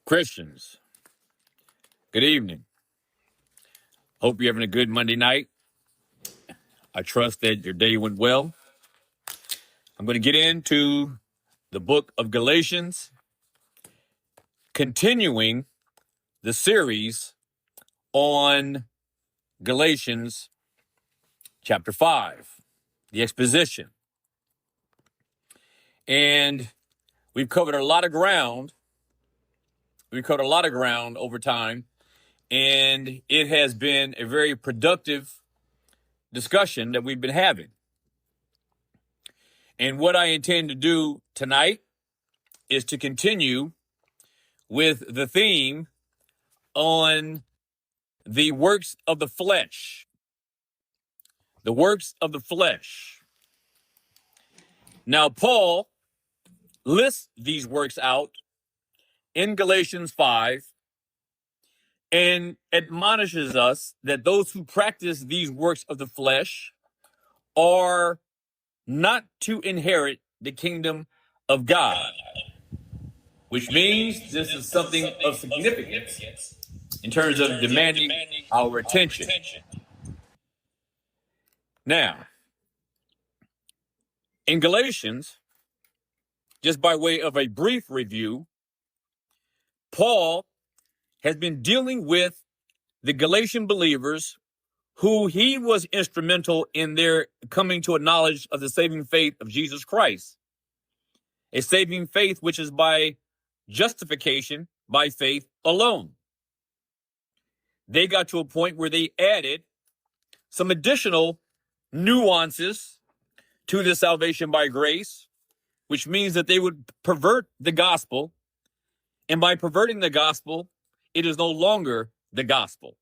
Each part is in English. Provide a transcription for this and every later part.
Christians, good evening. Hope you're having a good Monday night. I trust that your day went well. I'm going to get into the book of Galatians, continuing the series on Galatians chapter 5, the exposition. And we've covered a lot of ground. We've covered a lot of ground over time, and it has been a very productive discussion that we've been having. And what I intend to do tonight is to continue with the theme on the works of the flesh. The works of the flesh. Now, Paul lists these works out in Galatians 5 and admonishes us that those who practice these works of the flesh are not to inherit the kingdom of God, which means this is something of significance in terms of demanding our attention. Now, in Galatians, just by way of a brief review, Paul has been dealing with the Galatian believers who he was instrumental in their coming to a knowledge of the saving faith of Jesus Christ. A saving faith which is by justification by faith alone. They got to a point where they added some additional nuances to the salvation by grace, which means that they would pervert the gospel. And by perverting the gospel, it is no longer the gospel.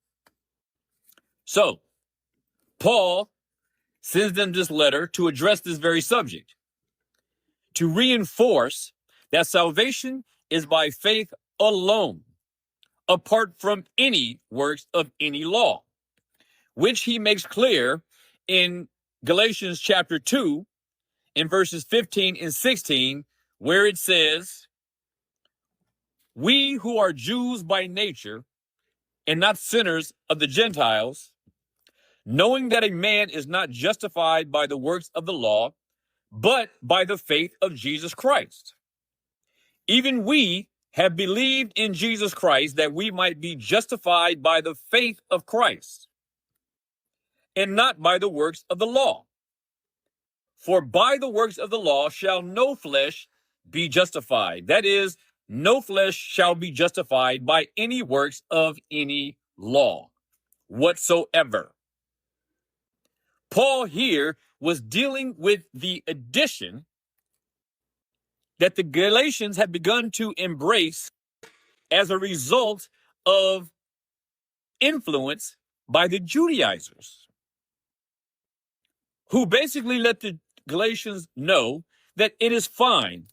So, Paul sends them this letter to address this very subject, to reinforce that salvation is by faith alone, apart from any works of any law, which he makes clear in Galatians chapter 2, in verses 15 and 16, where it says, "We who are Jews by nature and not sinners of the Gentiles, knowing that a man is not justified by the works of the law, but by the faith of Jesus Christ. Even we have believed in Jesus Christ that we might be justified by the faith of Christ, and not by the works of the law. For by the works of the law shall no flesh be justified." That is, no flesh shall be justified by any works of any law whatsoever. Paul here was dealing with the addition that the Galatians had begun to embrace as a result of influence by the Judaizers, who basically let the Galatians know that it is fine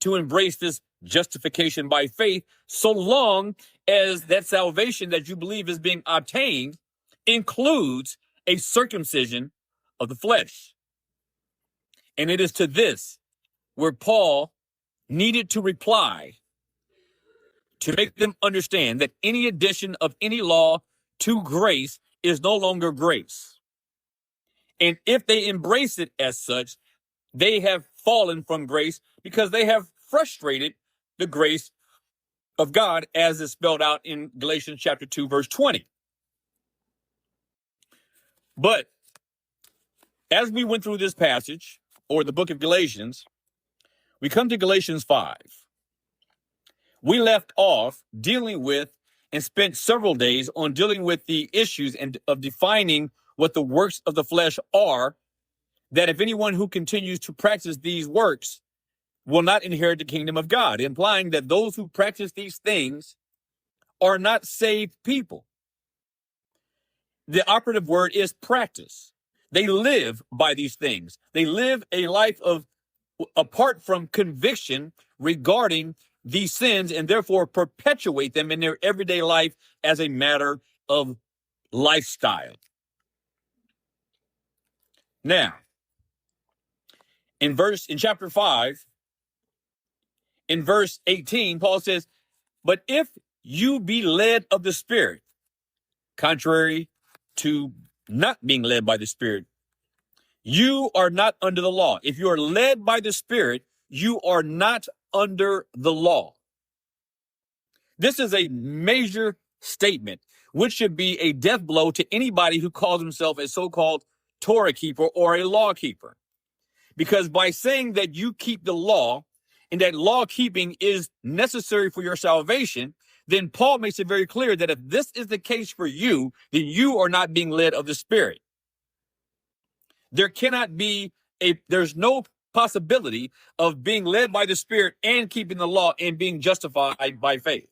to embrace this justification by faith so long as that salvation that you believe is being obtained includes a circumcision of the flesh. And it is to this where Paul needed to reply to make them understand that any addition of any law to grace is no longer grace. And if they embrace it as such, they have fallen from grace because they have frustrated the grace of God as is spelled out in Galatians chapter 2, verse 20. But as we went through this passage, or the book of Galatians, we come to Galatians 5. We left off dealing with and spent several days on dealing with the issues and of defining what the works of the flesh are, that if anyone who continues to practice these works will not inherit the kingdom of God, implying that those who practice these things are not saved people. The operative word is practice. They live by these things. They live a life of apart from conviction regarding these sins, and therefore perpetuate them in their everyday life as a matter of lifestyle. Now, in chapter 5, in verse 18, Paul says, But if you be led of the Spirit, contrary to not being led by the Spirit, you are not under the law. If you are led by the Spirit, you are not under the law. This is a major statement, which should be a death blow to anybody who calls himself a so-called Torah keeper or a law keeper. Because by saying that you keep the law and that law keeping is necessary for your salvation, then Paul makes it very clear that if this is the case for you, then you are not being led of the Spirit. There cannot be there's no possibility of being led by the Spirit and keeping the law and being justified by faith.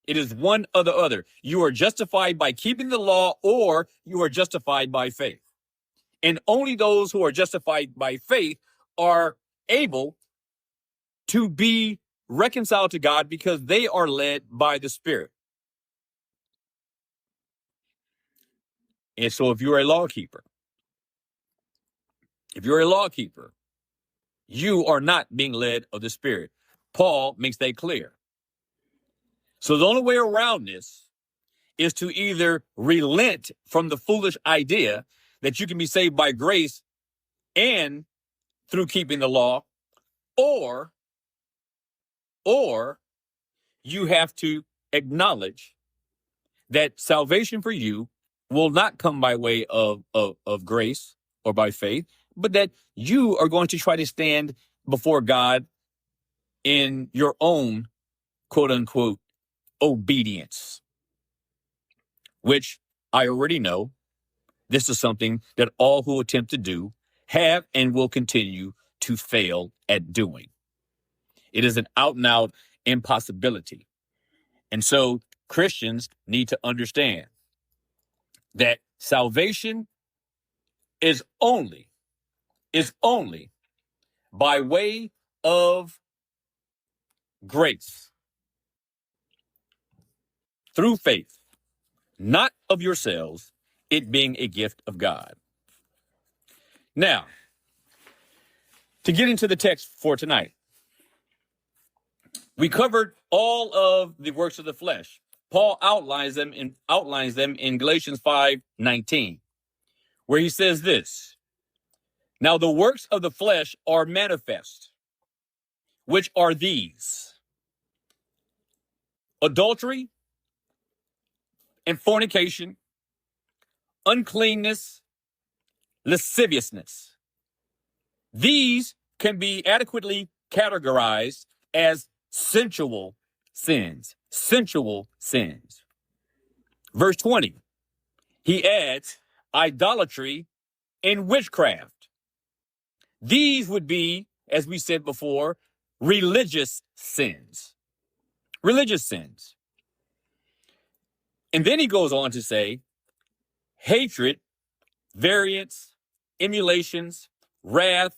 It is one or the other. You are justified by keeping the law, or you are justified by faith. And only those who are justified by faith are able to be reconciled to God because they are led by the Spirit. And so if you're a lawkeeper, you are not being led of the Spirit. Paul makes that clear. So the only way around this is to either relent from the foolish idea that you can be saved by grace and through keeping the law, or you have to acknowledge that salvation for you will not come by way of grace or by faith, but that you are going to try to stand before God in your own quote unquote obedience, which I already know this is something that all who attempt to do have and will continue to fail at doing. It is an out and out impossibility. And so Christians need to understand that salvation is only by way of grace through faith, not of yourselves, it being a gift of God. Now, to get into the text for tonight, we covered all of the works of the flesh. Paul outlines them in Galatians 5:19, where he says this: "Now the works of the flesh are manifest, which are these: adultery and fornication, uncleanness, lasciviousness." These can be adequately categorized as sensual sins. Sensual sins. Verse 20, he adds idolatry and witchcraft. These would be, as we said before, religious sins. Religious sins. And then he goes on to say hatred, variance, emulations, wrath,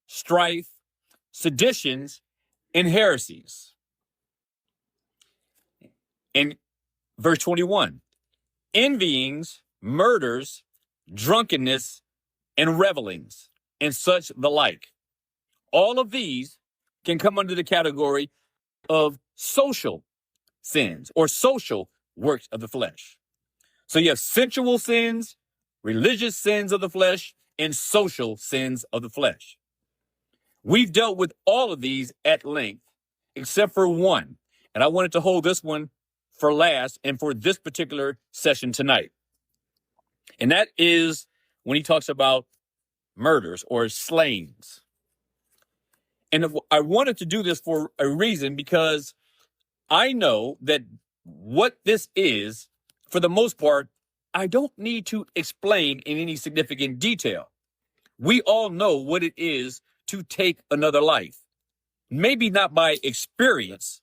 strife, seditions, and heresies. In verse 21, envyings, murders, drunkenness, and revelings, and such the like. All of these can come under the category of social sins or social works of the flesh. So you have sensual sins, religious sins of the flesh, and social sins of the flesh. We've dealt with all of these at length, except for one. And I wanted to hold this one for last and for this particular session tonight. And that is when he talks about murders or slayings. And I wanted to do this for a reason, because I know that what this is, for the most part, I don't need to explain in any significant detail. We all know what it is to take another life. Maybe not by experience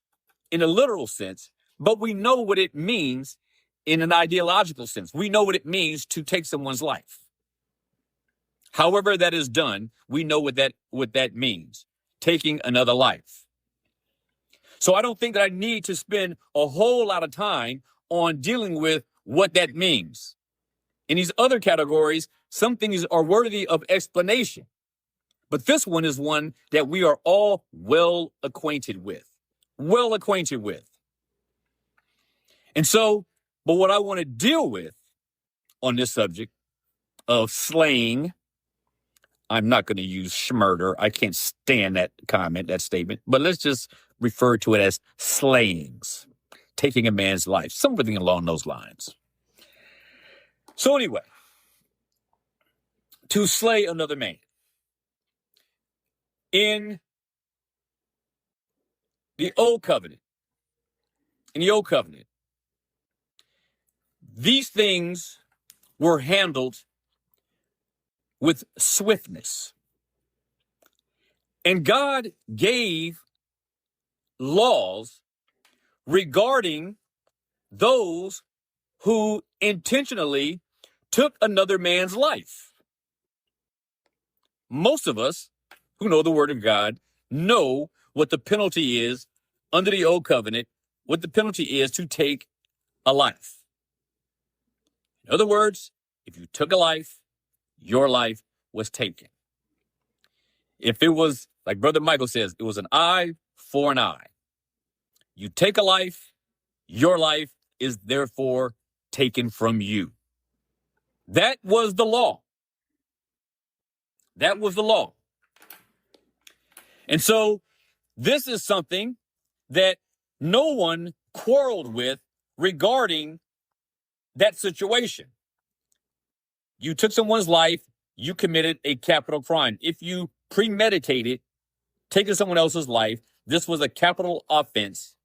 in a literal sense, but we know what it means in an ideological sense. We know what it means to take someone's life. However that is done, we know what that means, taking another life. So I don't think that I need to spend a whole lot of time on dealing with what that means. In these other categories, some things are worthy of explanation, but this one is one that we are all well acquainted with. well acquainted with. And so, but what I want to deal with on this subject of slaying, I'm not going to use schmurder. I can't stand that comment, that statement, but let's just refer to it as slayings, taking a man's life, something along those lines. So anyway, to slay another man in the old covenant, these things were handled with swiftness. And God gave laws regarding those who intentionally took another man's life. Most of us who know the Word of God know what the penalty is under the old covenant, what the penalty is to take a life. In other words, if you took a life, your life was taken. If it was, like Brother Michael says, it was an eye for an eye. You take a life, your life is therefore taken from you. That was the law. That was the law. And so this is something that no one quarreled with regarding that situation. You took someone's life, you committed a capital crime. If you premeditated taking someone else's life, this was a capital offense,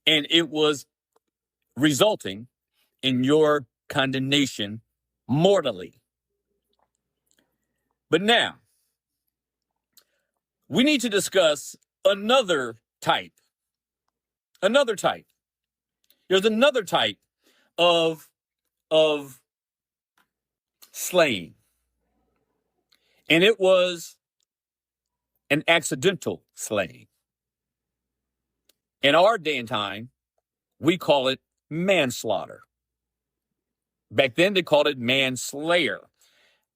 and it was resulting in your condemnation mortally. But now, we need to discuss another type. There's another type of slaying. And it was an accidental slaying. In our day and time, we call it manslaughter. Back then, they called it manslayer.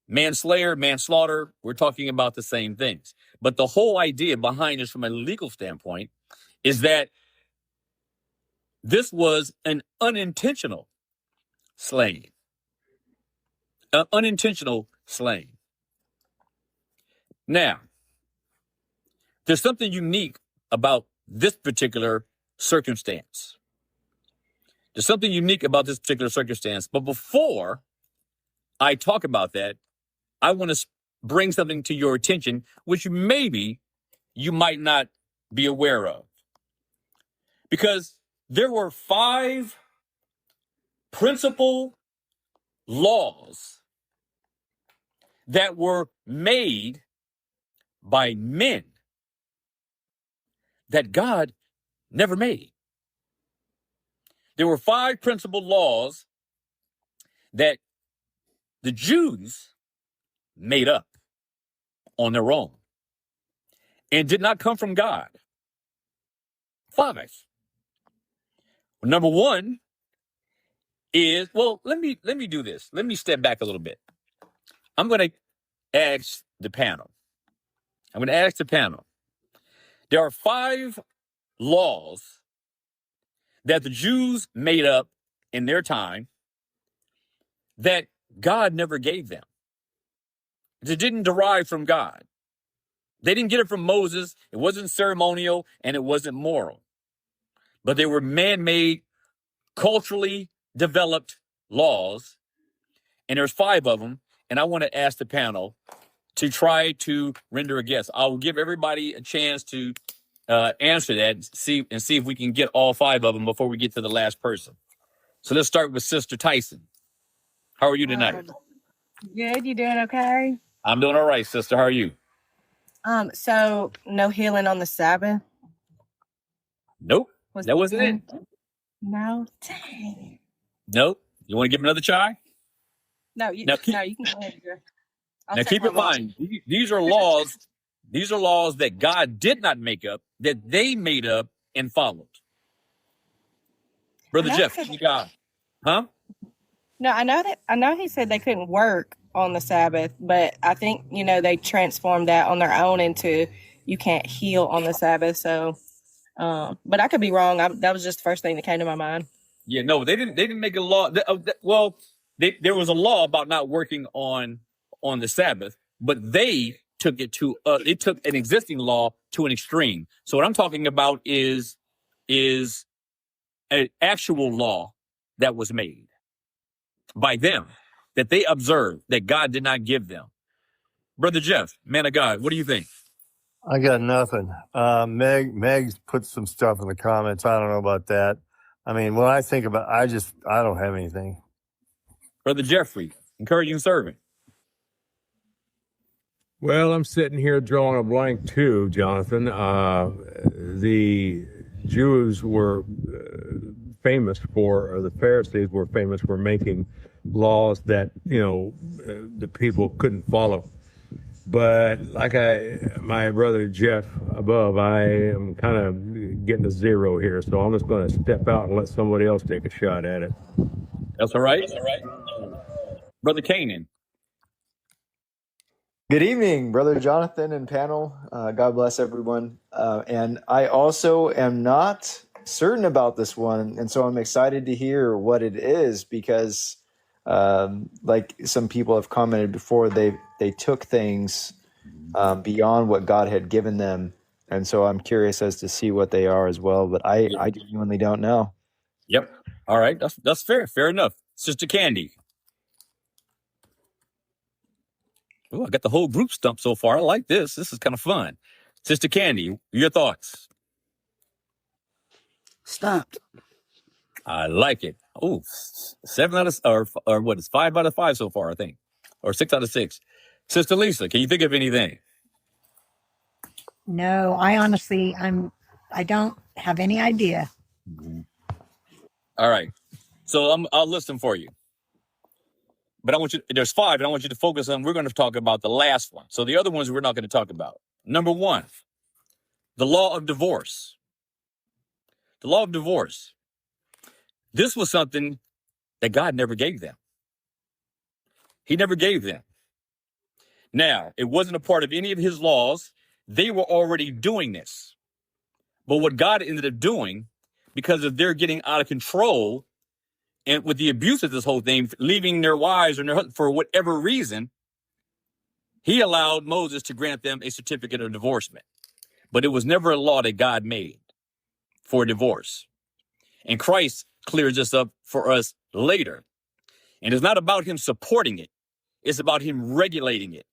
Manslayer, manslaughter, we're talking about the same things. But the whole idea behind this from a legal standpoint is that this was an unintentional slaying. An unintentional slaying. Now, there's something unique about this particular circumstance. There's something unique about this particular circumstance. But before I talk about that, I want to bring something to your attention, which maybe you might not be aware of. Because there were 5 principal laws that were made by men that God never made. There were 5 principal laws that the Jews made up on their own and did not come from God. 5. Number 1 is, well, let me do this. Let me step back a little bit. I'm going to ask the panel. There are 5 laws that the Jews made up in their time that God never gave them. It didn't derive from God. They didn't get it from Moses. It wasn't ceremonial and it wasn't moral. But they were man-made, culturally developed laws. And there's 5 of them. And I want to ask the panel to try to render a guess. I'll give everybody a chance to answer that and see if we can get all 5 of them before we get to the last person. So let's start with Sister Tyson. How are you tonight? Good. You doing okay? I'm doing all right, sister. How are you? So no healing on the Sabbath? Nope. That wasn't it. No. Dang. Nope. You want to give him another try? No, you can go ahead. Now keep in mind, these are laws. These are laws that God did not make up, that they made up and followed. Brother Jeff, you got, huh? No, I know he said they couldn't work on the Sabbath, but I think, they transformed that on their own into you can't heal on the Sabbath. So But I could be wrong. That was just the first thing that came to my mind. Yeah, no, they didn't make a law. Well, there was a law about not working on the Sabbath, but they took it to it took an existing law to an extreme. So what I'm talking about is an actual law that was made by them that they observed that God did not give them. Brother Jeff, man of God, what do you think? I got nothing. Meg's put some stuff in the comments. I don't know about that. I mean, when I think about, I don't have anything. Brother Jeffrey, encouraging servant. Well, I'm sitting here drawing a blank too, Jonathan. The Jews were famous for, or the Pharisees were famous for making laws that, the people couldn't follow. But like my brother Jeff above, I am kind of getting a zero here. So I'm just going to step out and let somebody else take a shot at it. That's all right. That's all right. Brother Canaan. Good evening, Brother Jonathan and panel. God bless everyone. And I also am not certain about this one, and so I'm excited to hear what it is because, like some people have commented before, they took things beyond what God had given them, and so I'm curious as to see what they are as well. But I genuinely don't know. Yep. All right. That's fair. Fair enough. Sister Candy. Oh, I got the whole group stumped so far. I like this. This is kind of fun. Sister Candy, your thoughts? Stumped. I like it. Oh, 7 out of, or what is 5 out of 5 so far, I think, or 6 out of 6. Sister Lisa, can you think of anything? No, I honestly, I don't have any idea. All right. So I'll list them for you. But there's 5, and I want you to focus on, we're going to talk about the last one. So the other ones we're not going to talk about. Number 1, the law of divorce. The law of divorce. This was something that God never gave them. He never gave them. Now, it wasn't a part of any of his laws. They were already doing this. But what God ended up doing, because of their getting out of control, and with the abuse of this whole thing, leaving their wives or their husbands for whatever reason, he allowed Moses to grant them a certificate of divorcement. But it was never a law that God made for divorce. And Christ clears this up for us later. And it's not about him supporting it. It's about him regulating it.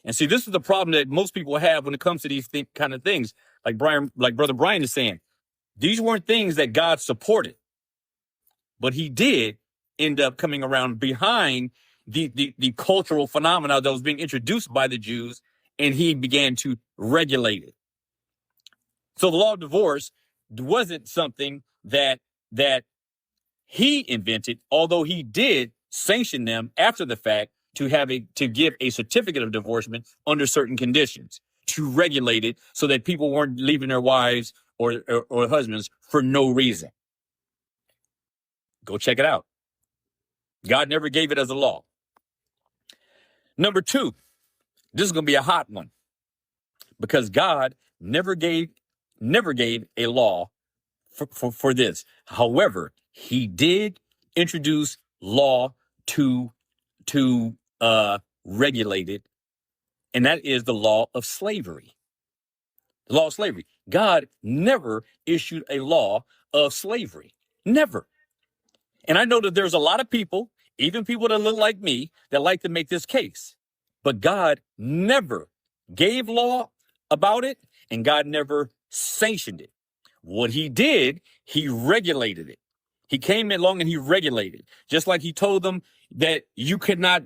And see, this is the problem that most people have when it comes to these kind of things. Like Brother Brian is saying, these weren't things that God supported. But he did end up coming around behind the cultural phenomena that was being introduced by the Jews, and he began to regulate it. So the law of divorce wasn't something that he invented, although he did sanction them after the fact to give a certificate of divorcement under certain conditions to regulate it so that people weren't leaving their wives or husbands for no reason. Go check it out. God never gave it as a law. Number 2, this is going to be a hot one because God never gave a law for this. However, he did introduce law to regulate it, and that is the law of slavery. The law of slavery. God never issued a law of slavery. Never. And I know that there's a lot of people, even people that look like me, that like to make this case. But God never gave law about it, and God never sanctioned it. What he did, he regulated it. He came along and he regulated, just like he told them that you cannot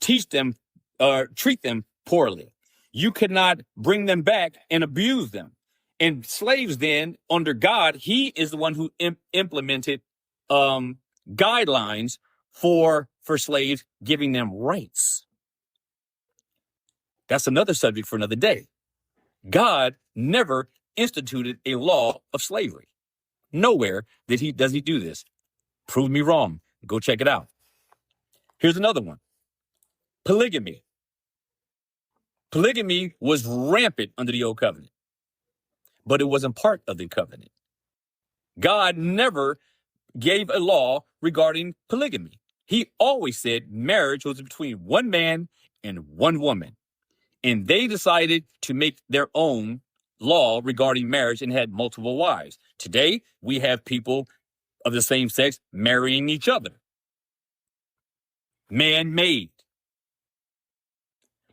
teach them or treat them poorly. You could not bring them back and abuse them. And slaves then, under God, he is the one who implemented guidelines for slaves, giving them rights. That's another subject for another day. God never instituted a law of slavery. Nowhere does he do this. Prove me wrong. Go check it out. Here's another one. Polygamy. Polygamy was rampant under the old covenant. but it wasn't part of the covenant. God never gave a law regarding polygamy. He always said marriage was between one man and one woman. And they decided to make their own law regarding marriage and had multiple wives. Today, we have people of the same sex marrying each other. Man-made.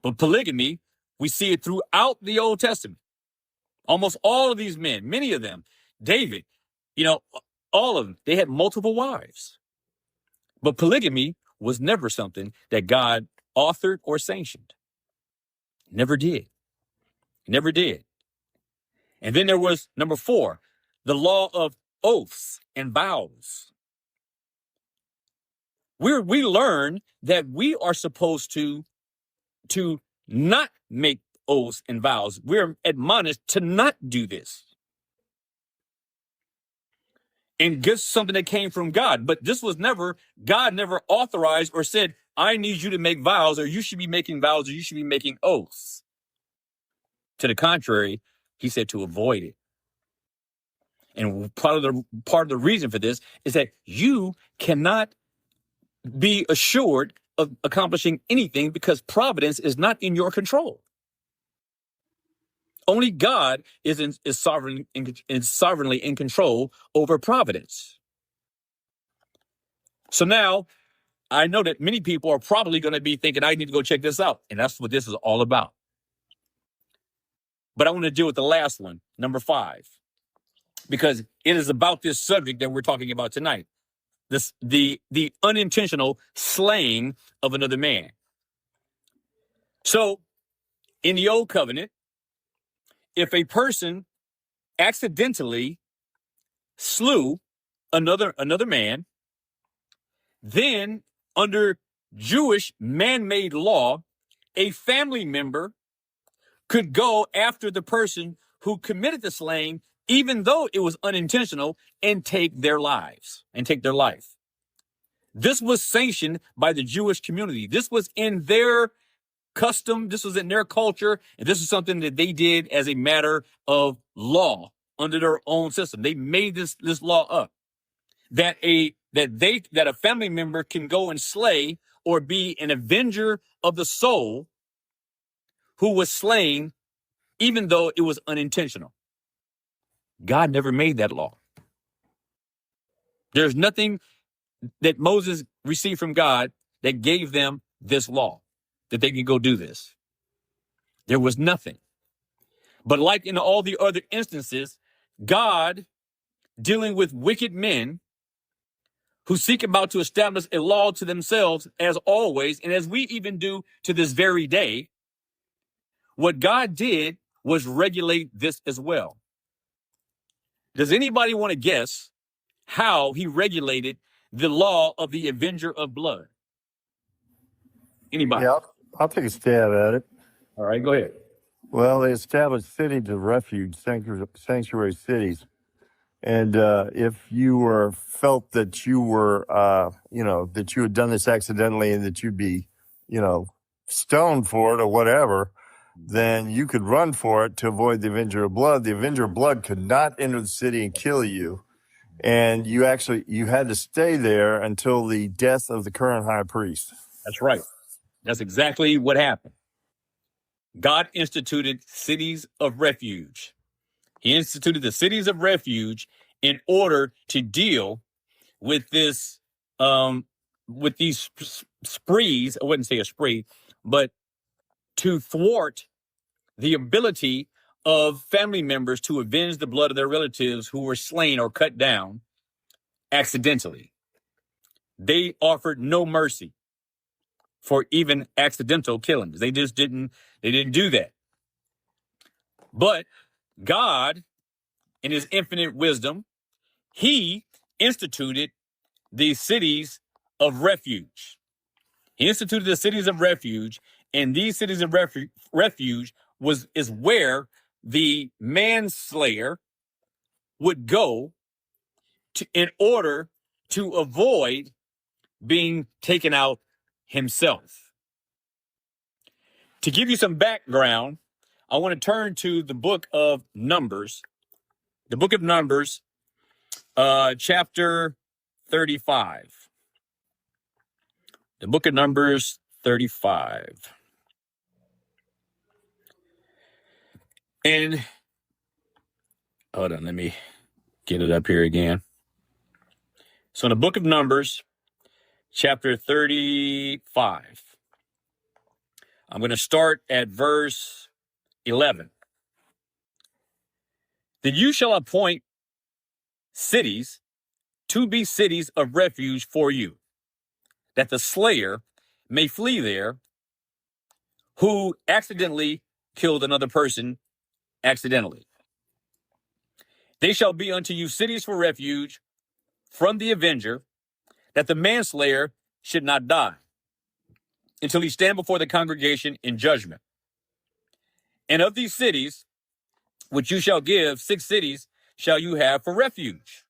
But polygamy, we see it throughout the Old Testament. Almost all of these men, many of them, David, all of them, they had multiple wives. But polygamy was never something that God authored or sanctioned. Never did. Never did. And then there was number 4, the law of oaths and vows. We learn that we are supposed to not make oaths and vows. We're admonished to not do this. And just something that came from God. But this was God never authorized or said, I need you to make vows, or you should be making vows, or you should be making oaths. To the contrary, he said to avoid it. And part of the reason for this is that you cannot be assured of accomplishing anything because providence is not in your control. Only God is sovereignly in control over providence. So now I know that many people are probably going to be thinking, I need to go check this out. And that's what this is all about. But I want to deal with the last one, number 5, because it is about this subject that we're talking about tonight. The unintentional slaying of another man. So in the old covenant, if a person accidentally slew another man, then under Jewish man-made law, a family member could go after the person who committed the slaying, even though it was unintentional, and take their life. This was sanctioned by the Jewish community. This was in their custom. This was in their culture. And this is something that they did as a matter of law under their own system. They made this law up that a family member can go and slay or be an avenger of the soul who was slain, even though it was unintentional. God never made that law. There's nothing that Moses received from God that gave them this law, that they can go do this. There was nothing. But like in all the other instances, God, dealing with wicked men who seek about to establish a law to themselves, as always, and as we even do to this very day, what God did was regulate this as well. Does anybody want to guess how he regulated the law of the avenger of blood? Anybody? Yeah, I'll take a stab at it. All right, go ahead. Well, they established cities of refuge, sanctuary cities. And if you felt that you were, that you had done this accidentally and that you'd be, stoned for it or whatever, then you could run for it to avoid the avenger of blood. The avenger of blood could not enter the city and kill you. And you had to stay there until the death of the current high priest. That's right. That's exactly what happened. God instituted cities of refuge. He instituted the cities of refuge in order to deal with this, with these sprees. I wouldn't say a spree, but to thwart the ability of family members to avenge the blood of their relatives who were slain or cut down accidentally. They offered no mercy for even accidental killings. They didn't do that. But God, in his infinite wisdom, he instituted the cities of refuge. He instituted the cities of refuge, and these cities of refuge is where the manslayer would go in order to avoid being taken out himself. To give you some background, I want to turn to the book of Numbers, the book of Numbers, chapter 35. The book of Numbers 35. And hold on, let me get it up here again. So in the book of Numbers, chapter 35, I'm going to start at verse 11. Then you shall appoint cities to be cities of refuge for you, that the slayer may flee there who accidentally killed another person accidentally. They shall be unto you cities for refuge from the avenger, that the manslayer should not die, until he stand before the congregation in judgment. And of these cities, which you shall give, 6 cities shall you have for refuge.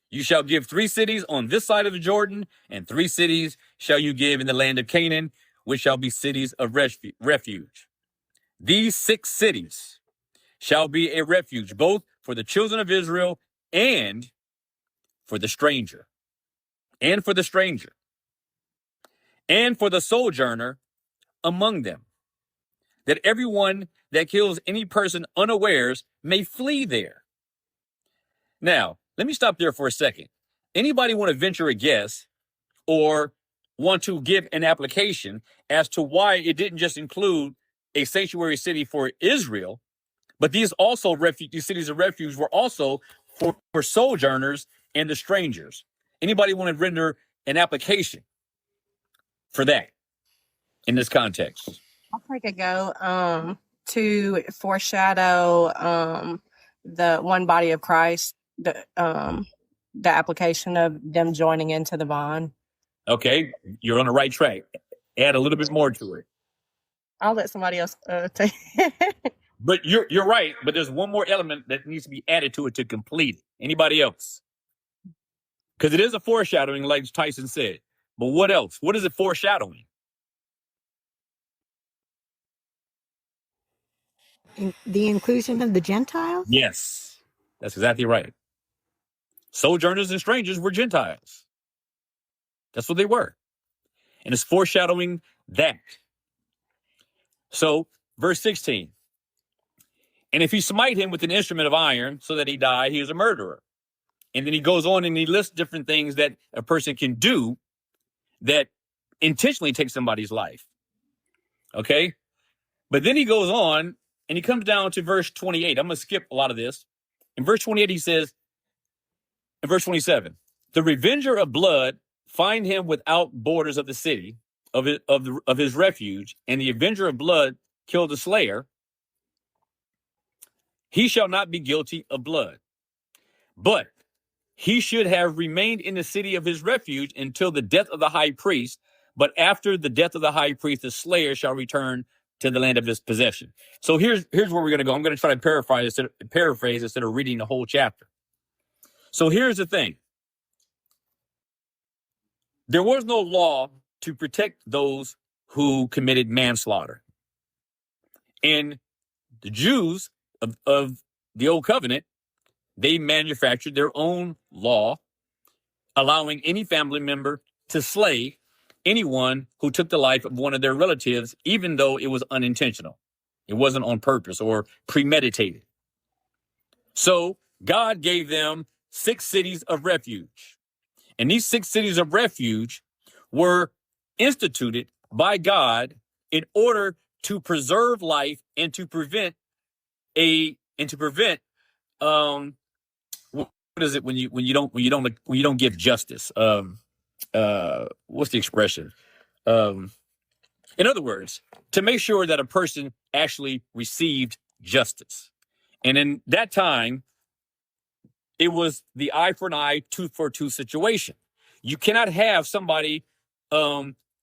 You shall give 3 cities on this side of the Jordan, and 3 cities shall you give in the land of Canaan, which shall be cities of refuge. These 6 cities shall be a refuge, both for the children of Israel and for the stranger, and for the stranger, and for the sojourner among them, that everyone that kills any person unawares may flee there. Now, let me stop there for a second. Anybody want to venture a guess or want to give an application as to why it didn't just include a sanctuary city for Israel, but these cities of refuge were also for sojourners and the strangers? Anybody want to render an application for that in this context? I'll take a go to foreshadow the one body of Christ, the application of them joining into the bond. Okay, you're on the right track. Add a little bit more to it. I'll let somebody else take it. But you're right, but there's one more element that needs to be added to it to complete it. Anybody else? Because it is a foreshadowing, like Tyson said. But what else? What is it foreshadowing? The inclusion of the Gentiles? Yes, that's exactly right. Sojourners and strangers were Gentiles. That's what they were. And it's foreshadowing that. So, verse 16. And if he smite him with an instrument of iron so that he die, he is a murderer. And then he goes on and he lists different things that a person can do that intentionally take somebody's life. Okay? But then he goes on and he comes down to verse 28. I'm going to skip a lot of this. In verse 28, he says, in verse 27, the revenger of blood find him without borders of the city, of his refuge, and the avenger of blood kill the slayer, he shall not be guilty of blood. But he should have remained in the city of his refuge until the death of the high priest. But after the death of the high priest, the slayer shall return to the land of his possession. So here's where we're going to go. I'm going to try to paraphrase instead of reading the whole chapter. So here's the thing. There was no law to protect those who committed manslaughter. And the Jews of the Old Covenant, they manufactured their own law, allowing any family member to slay anyone who took the life of one of their relatives, even though it was unintentional. It wasn't on purpose or premeditated. So God gave them 6 cities of refuge. And these 6 cities of refuge were instituted by God in order to preserve life and to prevent what is it when you don't give justice? What's the expression? In other words, to make sure that a person actually received justice. And in that time, it was the eye for an eye, tooth for a tooth situation. You cannot have somebody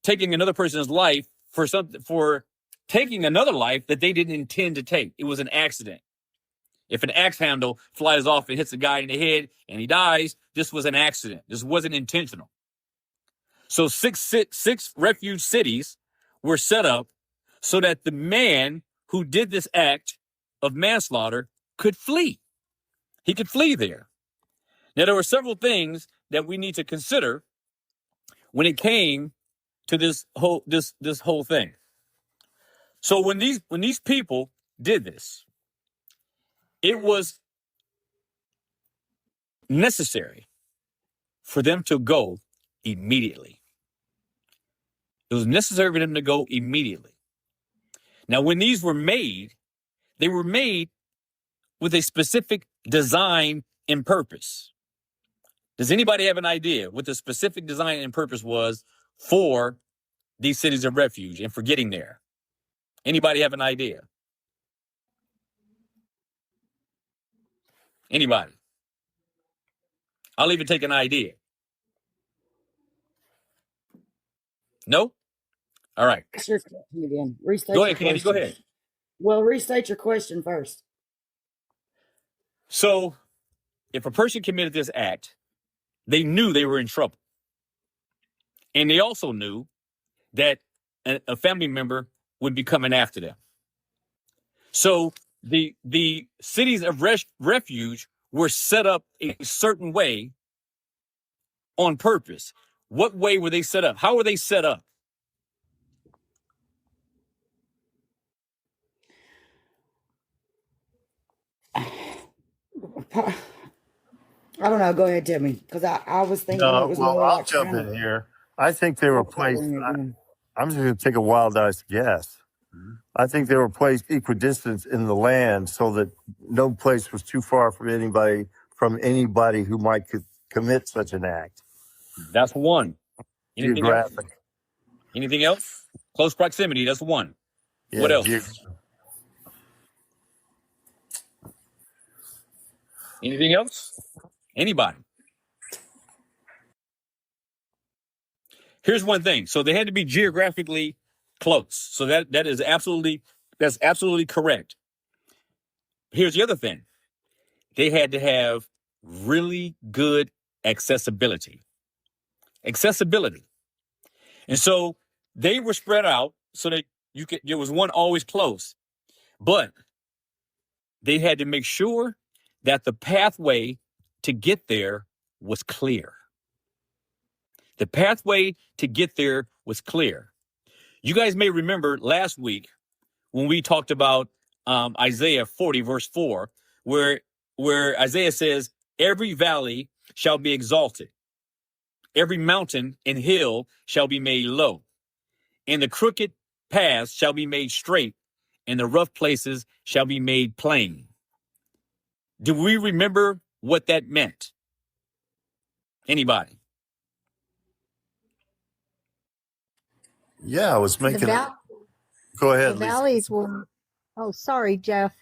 taking another person's life for taking another life that they didn't intend to take. It was an accident. If an axe handle flies off and hits a guy in the head and he dies, this was an accident. This wasn't intentional. So six refuge cities were set up so that the man who did this act of manslaughter could flee. He could flee there. Now, there were several things that we need to consider when it came to this whole thing. So when these people did this, it was necessary for them to go immediately. It was necessary for them to go immediately. Now, when these were made, they were made with a specific design and purpose. Does anybody have an idea what the specific design and purpose was for these cities of refuge and for getting there? Anybody have an idea? Anybody? I'll even take an idea. No? All right. Ask your question again. Restate Go your ahead, Candy. Go question. ahead. Well, restate your question first. So, if a person committed this act, they knew they were in trouble. And they also knew that a family member would be coming after them. So, the cities of refuge were set up a certain way on purpose. What way were they set up? How were they set up? I don't know. Go ahead, tell me, because I was thinking it No, was well, more I'll like jump kind in of here. I think they were placed. following again. I'm just going to take a wild ass guess. I think they were placed equidistant in the land so that no place was too far from anybody who might commit such an act. That's one. Anything else? Geographic. Anything else? Close proximity. That's one. Yeah, What else? Anything else? Anybody? Here's one thing. So they had to be geographically close. So that's absolutely correct. Here's the other thing. They had to have really good accessibility. Accessibility. And so they were spread out so that there was one always close. But they had to make sure that the pathway to get there was clear. The pathway to get there was clear. You guys may remember last week when we talked about Isaiah 40, verse 4, where Isaiah says, every valley shall be exalted. Every mountain and hill shall be made low. And the crooked paths shall be made straight, and the rough places shall be made plain. Do we remember what that meant? Anybody? Yeah, I was making it. Go ahead, The Lisa. valleys were, oh, sorry, Jeff.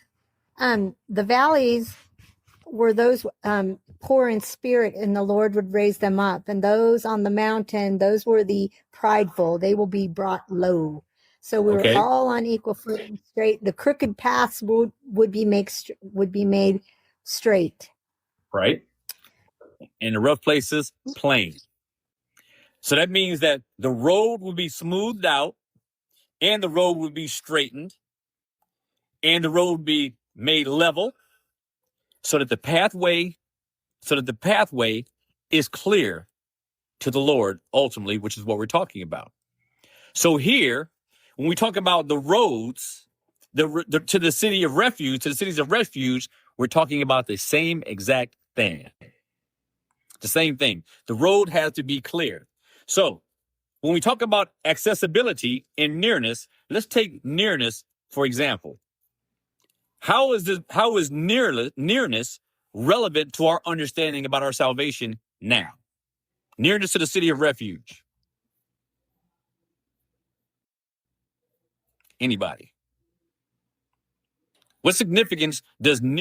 The valleys were those poor in spirit, and the Lord would raise them up. And those on the mountain, those were the prideful. They will be brought low. So we were all on equal footing, straight. The crooked paths would be made straight. Right. And the rough places, plain. So that means that the road will be smoothed out, and the road will be straightened, and the road will be made level, so that the pathway is clear to the Lord ultimately, which is what we're talking about. So here, when we talk about the roads to the cities of refuge, we're talking about the same exact thing. The same thing. The road has to be clear. So when we talk about accessibility and nearness, let's take nearness for example. How is nearness relevant to our understanding about our salvation now? Nearness to the city of refuge. Anybody? What significance does